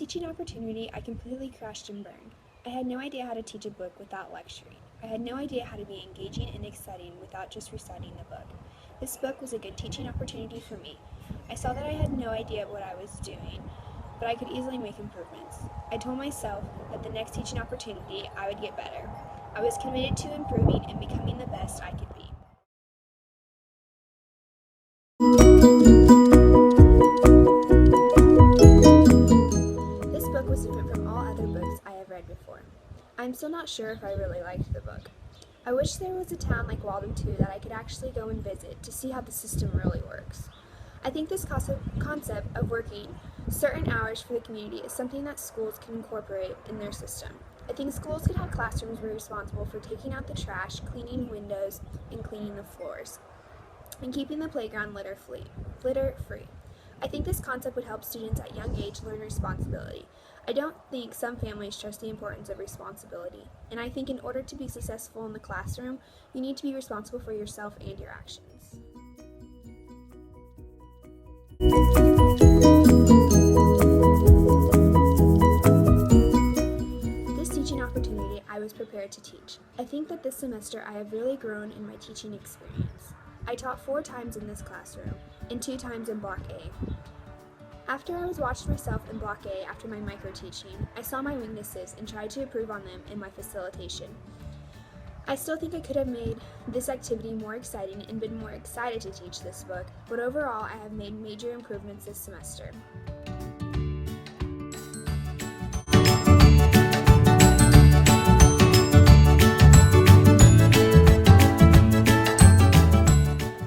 teaching opportunity, I completely crashed and burned. I had no idea how to teach a book without lecturing. I had no idea how to be engaging and exciting without just reciting the book. This book was a good teaching opportunity for me. I saw that I had no idea what I was doing, but I could easily make improvements. I told myself that the next teaching opportunity I would get better. I was committed to improving and becoming the best I could be. This book was different from all other books I have read before. I'm still not sure if I really liked the book. I wish there was a town like Walden 2 that I could actually go and visit to see how the system really works. I think this concept of working certain hours for the community is something that schools can incorporate in their system. I think schools could have classrooms be responsible for taking out the trash, cleaning windows, and cleaning the floors, and keeping the playground litter free. I think this concept would help students at young age learn responsibility. I don't think some families trust the importance of responsibility, and I think in order to be successful in the classroom, you need to be responsible for yourself and your actions. This teaching opportunity, I was prepared to teach. I think that this semester I have really grown in my teaching experience. I taught 4 times in this classroom and 2 times in Block A. After I was watched myself in Block A after my micro-teaching, I saw my weaknesses and tried to improve on them in my facilitation. I still think I could have made this activity more exciting and been more excited to teach this book, but overall I have made major improvements this semester.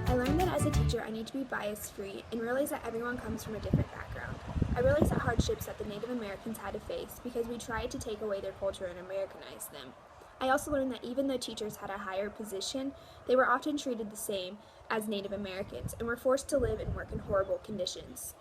I learned that as a teacher I need to be bias-free and realize that everyone comes from a different background. I realized the hardships that the Native Americans had to face because we tried to take away their culture and Americanize them. I also learned that even though teachers had a higher position, they were often treated the same as Native Americans and were forced to live and work in horrible conditions.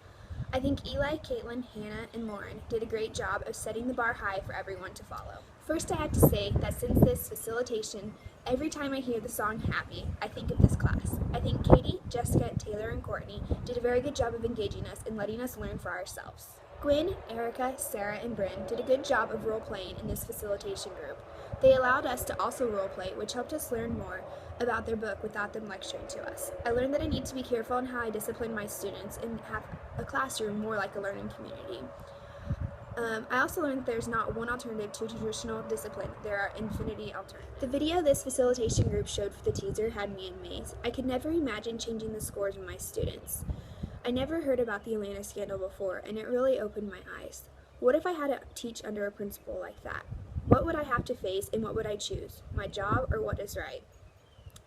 I think Eli, Caitlin, Hannah, and Lauren did a great job of setting the bar high for everyone to follow. First, I have to say that since this facilitation, every time I hear the song Happy, I think of this class. I think Katie, Jessica, Taylor, and Courtney did a very good job of engaging us and letting us learn for ourselves. Gwen, Erica, Sarah, and Bryn did a good job of role-playing in this facilitation group. They allowed us to also role-play, which helped us learn more about their book without them lecturing to us. I learned that I need to be careful in how I discipline my students and have a classroom more like a learning community. I also learned that there's not one alternative to traditional discipline. There are infinity alternatives. The video this facilitation group showed for the teaser had me amazed. I could never imagine changing the scores of my students. I never heard about the Atlanta scandal before, and it really opened my eyes. What if I had to teach under a principal like that? What would I have to face, and what would I choose? My job or what is right?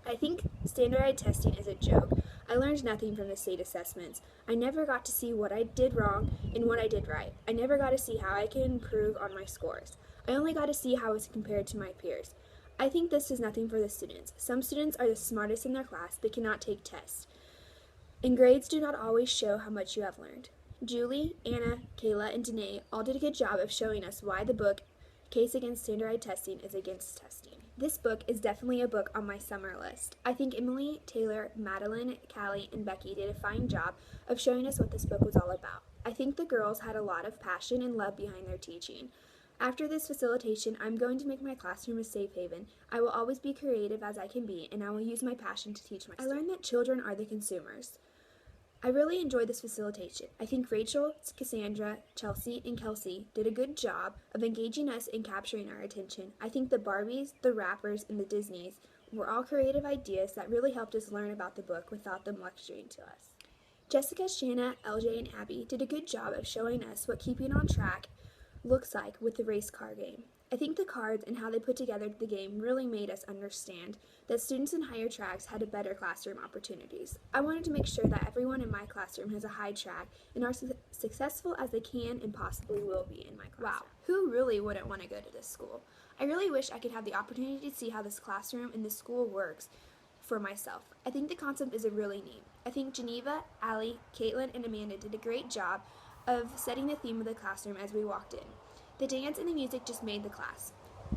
I think standardized testing is a joke. I learned nothing from the state assessments. I never got to see what I did wrong and what I did right. I never got to see how I can improve on my scores. I only got to see how I was compared to my peers. I think this is nothing for the students. Some students are the smartest in their class but cannot take tests, and grades do not always show how much you have learned. Julie, Anna, Kayla, and Danae all did a good job of showing us why the book Case Against Standardized Testing is against testing. This book is definitely a book on my summer list. I think Emily, Taylor, Madeline, Callie, and Becky did a fine job of showing us what this book was all about. I think the girls had a lot of passion and love behind their teaching. After this facilitation, I'm going to make my classroom a safe haven. I will always be creative as I can be, and I will use my passion to teach my students. I learned that children are the consumers. I really enjoyed this facilitation. I think Rachel, Cassandra, Chelsea, and Kelsey did a good job of engaging us and capturing our attention. I think the Barbies, the rappers, and the Disneys were all creative ideas that really helped us learn about the book without them lecturing to us. Jessica, Shanna, LJ, and Abby did a good job of showing us what keeping on track looks like with the race car game. I think the cards and how they put together the game really made us understand that students in higher tracks had a better classroom opportunities. I wanted to make sure that everyone in my classroom has a high track and are successful as they can and possibly will be in my classroom. Wow, who really wouldn't want to go to this school? I really wish I could have the opportunity to see how this classroom and this school works for myself. I think the concept is really neat. I think Geneva, Allie, Caitlin, and Amanda did a great job of setting the theme of the classroom as we walked in. The dance and the music just made the class.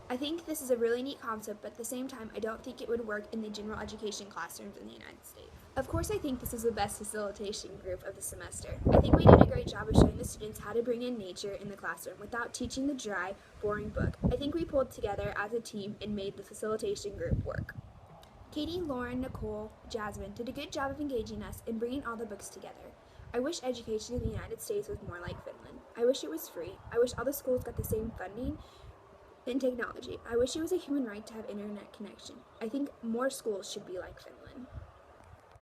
I think this is a really neat concept, but at the same time, I don't think it would work in the general education classrooms in the United States. Of course, I think this is the best facilitation group of the semester. I think we did a great job of showing the students how to bring in nature in the classroom without teaching the dry, boring book. I think we pulled together as a team and made the facilitation group work. Katie, Lauren, Nicole, Jasmine did a good job of engaging us and bringing all the books together. I wish education in the United States was more like Finland. I wish it was free. I wish all the schools got the same funding and technology. I wish it was a human right to have internet connection. I think more schools should be like Finland.